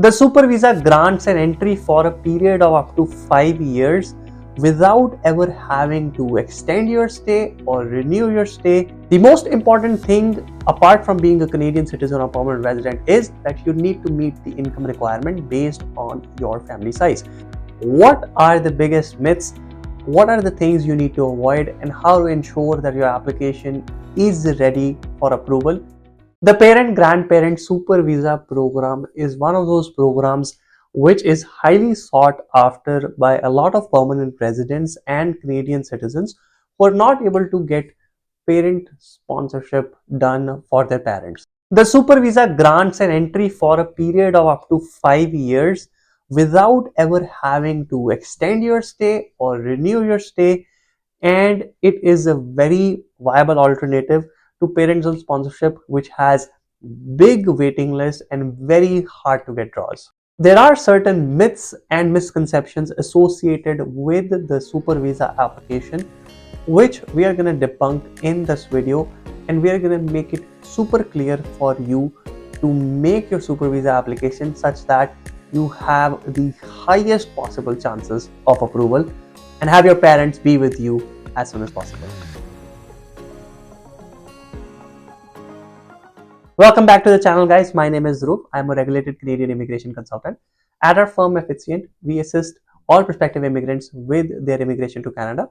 The super visa grants an entry for a period of up to 5 years without ever having to extend your stay or renew your stay. The most important thing, apart from being a Canadian citizen or permanent resident, is that you need to meet the income requirement based on your family size. What are the biggest myths? What are the things you need to avoid, and how to ensure that your application is ready for approval? The parent grandparent super visa program is one of those programs which is highly sought after by a lot of permanent residents and Canadian citizens who are not able to get parent sponsorship done for their parents. The super visa grants an entry for a period of up to 5 years without ever having to extend your stay or renew your stay, and it is a very viable alternative to parental sponsorship, which has big waiting list and very hard to get draws. There are certain myths and misconceptions associated with the super visa application, which we are going to debunk in this video, and we are going to make it super clear for you to make your super visa application such that you have the highest possible chances of approval and have your parents be with you as soon as possible. Welcome back to the channel, guys. My name is Dhruv. I'm a regulated Canadian immigration consultant. At our firm Effizient, we assist all prospective immigrants with their immigration to Canada.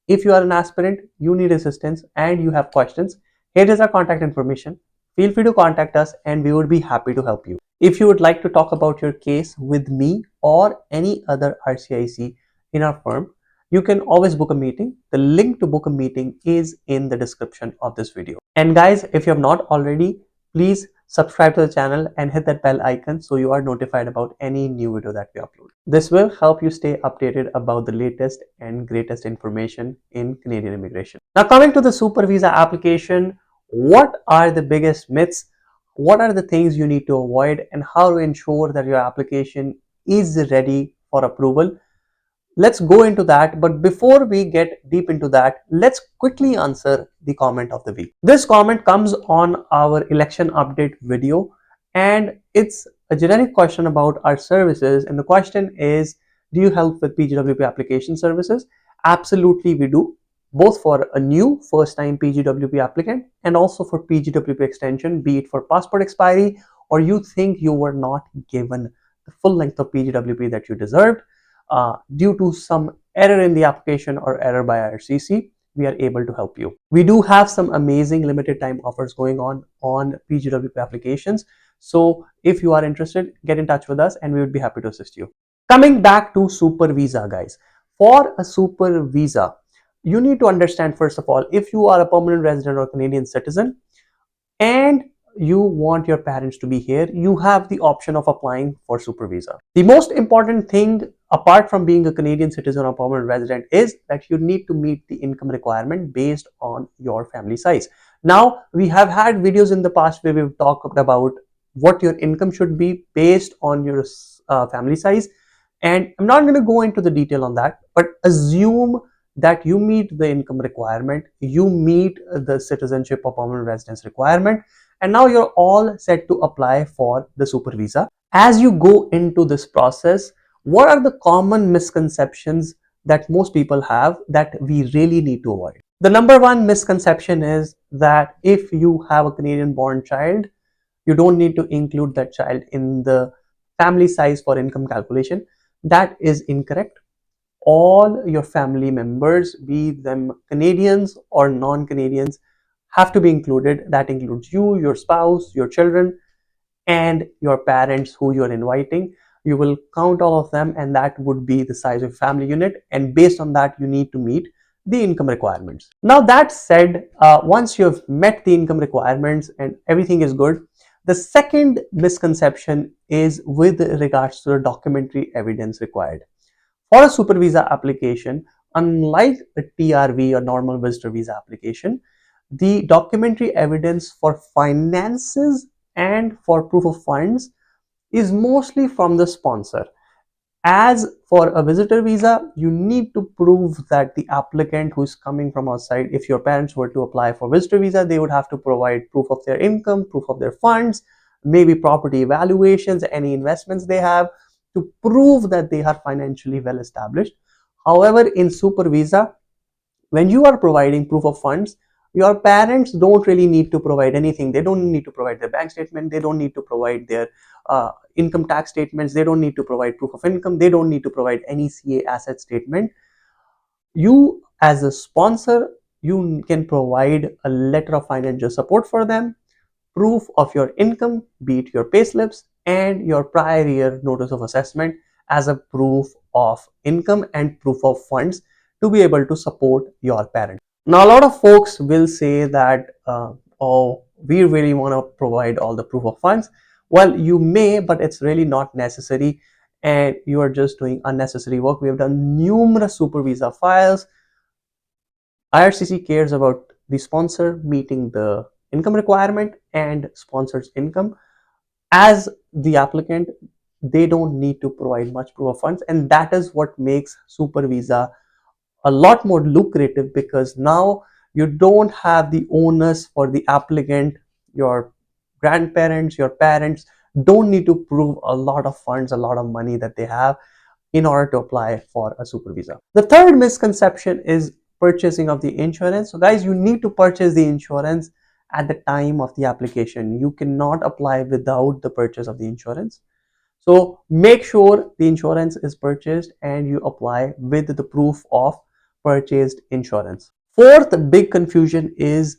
If you are an aspirant, you need assistance, and you have questions, here is our contact information. Feel free to contact us and we would be happy to help you. If you would like to talk about your case with me or any other RCIC in our firm, you can always book a meeting. The link to book a meeting is in the description of this video. And guys, if you have not already, please subscribe to the channel and hit that bell icon so you are notified about any new video that we upload. This will help you stay updated about the latest and greatest information in Canadian immigration. Now, coming to the super visa application, what are the biggest myths? What are the things you need to avoid, and how to ensure that your application is ready for approval? Let's go into that, but before we get deep into that, let's quickly answer the comment of the week. This comment comes on our election update video, and it's a generic question about our services, and the question is, do you help with PGWP application services? Absolutely, we do, both for a new first time PGWP applicant and also for PGWP extension, be it for passport expiry or you think you were not given the full length of PGWP that you deserved. Due to some error in the application or error by IRCC, we are able to help you. We do have some amazing limited time offers going on PGWP applications. So if you are interested, get in touch with us and we would be happy to assist you. Coming back to super visa, guys. For a super visa, you need to understand, first of all, if you are a permanent resident or Canadian citizen and you want your parents to be here, you have the option of applying for super visa. The most important thing, apart from being a Canadian citizen or permanent resident, is that you need to meet the income requirement based on your family size. Now, we have had videos in the past where we've talked about what your income should be based on your family size, and I'm not going to go into the detail on that, but assume that you meet the income requirement, you meet the citizenship or permanent residence requirement, and now you're all set to apply for the super visa. As you go into this process, what are the common misconceptions that most people have that we really need to avoid? The number one misconception is that if you have a Canadian born child, you don't need to include that child in the family size for income calculation. That is incorrect. All your family members, be them Canadians or non-Canadians, have to be included. That includes you, your spouse, your children, and your parents who you're inviting. You will count all of them, and that would be the size of family unit. And based on that, you need to meet the income requirements. Now, that said, once you've met the income requirements and everything is good, the second misconception is with regards to the documentary evidence required. For a super visa application, unlike a TRV or normal visitor visa application, the documentary evidence for finances and for proof of funds is mostly from the sponsor. As for a visitor visa, you need to prove that the applicant who is coming from outside, if your parents were to apply for visitor visa, they would have to provide proof of their income, proof of their funds, maybe property evaluations, any investments they have, to prove that they are financially well established. However, in Super Visa, when you are providing proof of funds, your parents don't really need to provide anything. They don't need to provide their bank statement, they don't need to provide their income tax statements, they don't need to provide proof of income, they don't need to provide any CA asset statement. You as a sponsor, you can provide a letter of financial support for them, proof of your income, be it your payslips and your prior year notice of assessment, as a proof of income and proof of funds to be able to support your parent. Now, a lot of folks will say that, oh, we really want to provide all the proof of funds. Well, you may, but it's really not necessary, and you are just doing unnecessary work. We have done numerous Super Visa files. IRCC cares about the sponsor meeting the income requirement and sponsor's income. As the applicant, they don't need to provide much proof of funds, and that is what makes Super Visa a lot more lucrative, because now you don't have the onus for the applicant. Your grandparents, your parents don't need to prove a lot of funds, a lot of money that they have in order to apply for a Super Visa. The third misconception is purchasing of the insurance. So guys, you need to purchase the insurance at the time of the application. You cannot apply without the purchase of the insurance. So make sure the insurance is purchased and you apply with the proof of purchased insurance. Fourth big confusion is,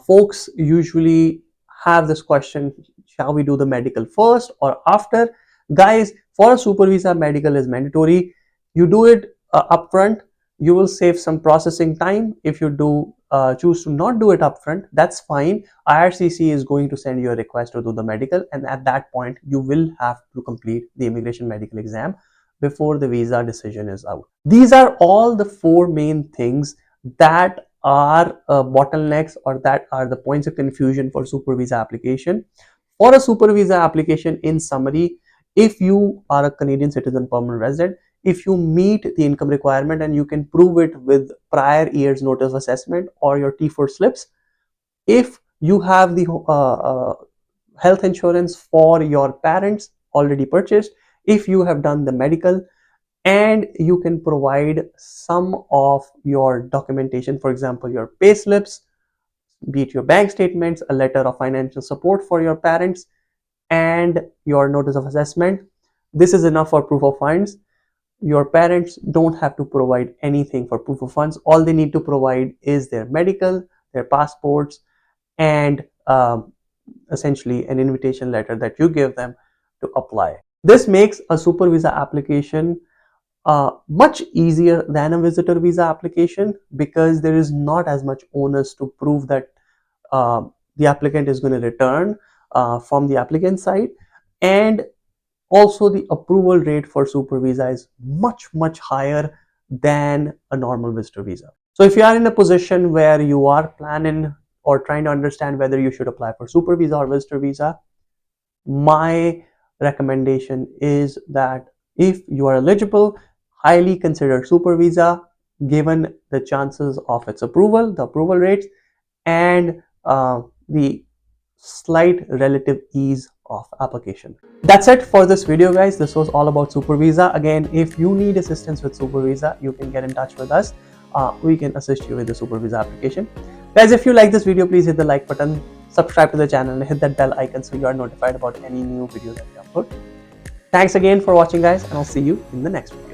folks usually have this question, shall we do the medical first or after? Guys, for a Super Visa, medical is mandatory. You do it upfront, you will save some processing time. If you do choose to not do it upfront, that's fine. IRCC is going to send you a request to do the medical, and at that point you will have to complete the immigration medical exam before the visa decision is out. These are all the four main things that are bottlenecks, or that are the points of confusion for Super Visa application. For a Super Visa application, in summary, if you are a Canadian citizen permanent resident, if you meet the income requirement and you can prove it with prior year's notice of assessment or your T4 slips, if you have the health insurance for your parents already purchased, if you have done the medical, and you can provide some of your documentation, for example, your pay slips, be it your bank statements, a letter of financial support for your parents, and your notice of assessment, this is enough for proof of funds. Your parents don't have to provide anything for proof of funds. All they need to provide is their medical, their passports, and essentially an invitation letter that you give them to apply. This makes a Super Visa application much easier than a visitor visa application, because there is not as much onus to prove that the applicant is going to return from the applicant side. And also, the approval rate for Super Visa is much higher than a normal visitor visa. So if you are in a position where you are planning or trying to understand whether you should apply for Super Visa or visitor visa, my recommendation is that if you are eligible, highly consider Super Visa, given the chances of its approval, the approval rates, and the slight relative ease of application. That's it for this video, guys. This was all about Super Visa. Again, if you need assistance with Super Visa, you can get in touch with us. We can assist you with the Super Visa application. Guys, if you like this video, please hit the like button, subscribe to the channel, and hit that bell icon so you are notified about any new video that we upload. Thanks again for watching, guys, and I'll see you in the next video.